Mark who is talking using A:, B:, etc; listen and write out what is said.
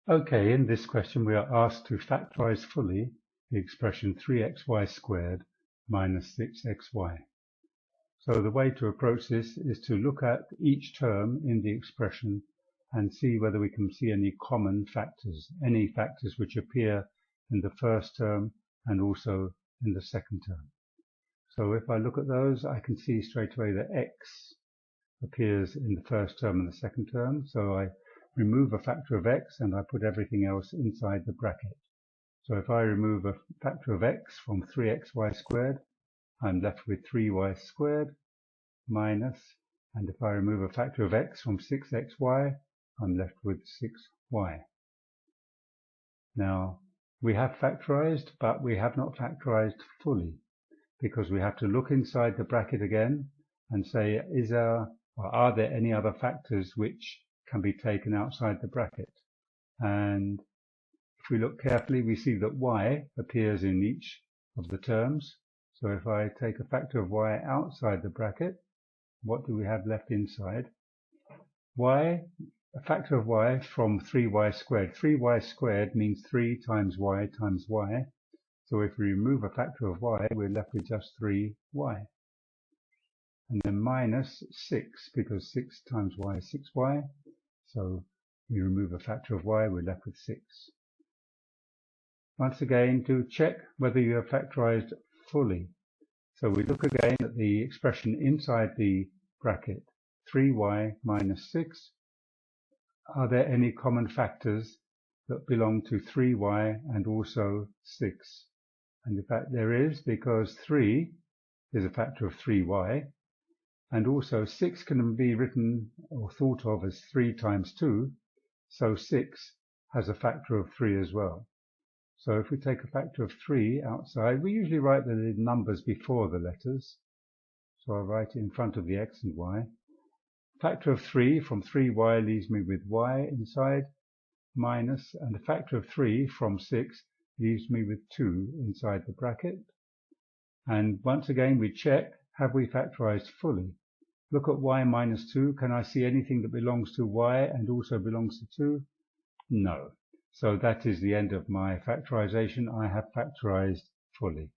A: Okay, in this question we are asked to factorize fully the expression 3xy squared minus 6xy. So the way to approach this is to look at each term in the expression and see whether we can see any common factors, any factors which appear in the first term and also in the second term. So if I look at those, I can see straight away that x appears in the first term and the second term. So I remove a factor of x and I put everything else inside the bracket. So if I remove a factor of x from 3xy squared, I'm left with 3y squared minus, and if I remove a factor of x from 6xy, I'm left with 6y. Now, we have factorized, but we have not factorized fully, because we have to look inside the bracket again and say, are there any other factors which can be taken outside the bracket? And if we look carefully, we see that y appears in each of the terms. So if I take a factor of y outside the bracket, what do we have left inside? A factor of y from 3y squared. 3y squared means 3 times y times y. So if we remove a factor of y, we're left with just 3y. And then minus 6, because 6 times y is 6y. So we remove a factor of y, we're left with 6. Once again, to check whether you have factorized fully. So we look again at the expression inside the bracket, 3y minus 6. Are there any common factors that belong to 3y and also 6? And in fact there is, because 3 is a factor of 3y, and also 6 can be written or thought of as 3 times 2, so 6 has a factor of 3 as well. So if we take a factor of 3 outside, we usually write the numbers before the letters. So I'll write it in front of the x and y. Factor of 3 from 3y leaves me with y inside, minus, and a factor of 3 from 6 leaves me with 2 inside the bracket. And once again we check, have we factorized fully? Look at y minus 2. Can I see anything that belongs to y and also belongs to 2? No. So that is the end of my factorization. I have factorized fully.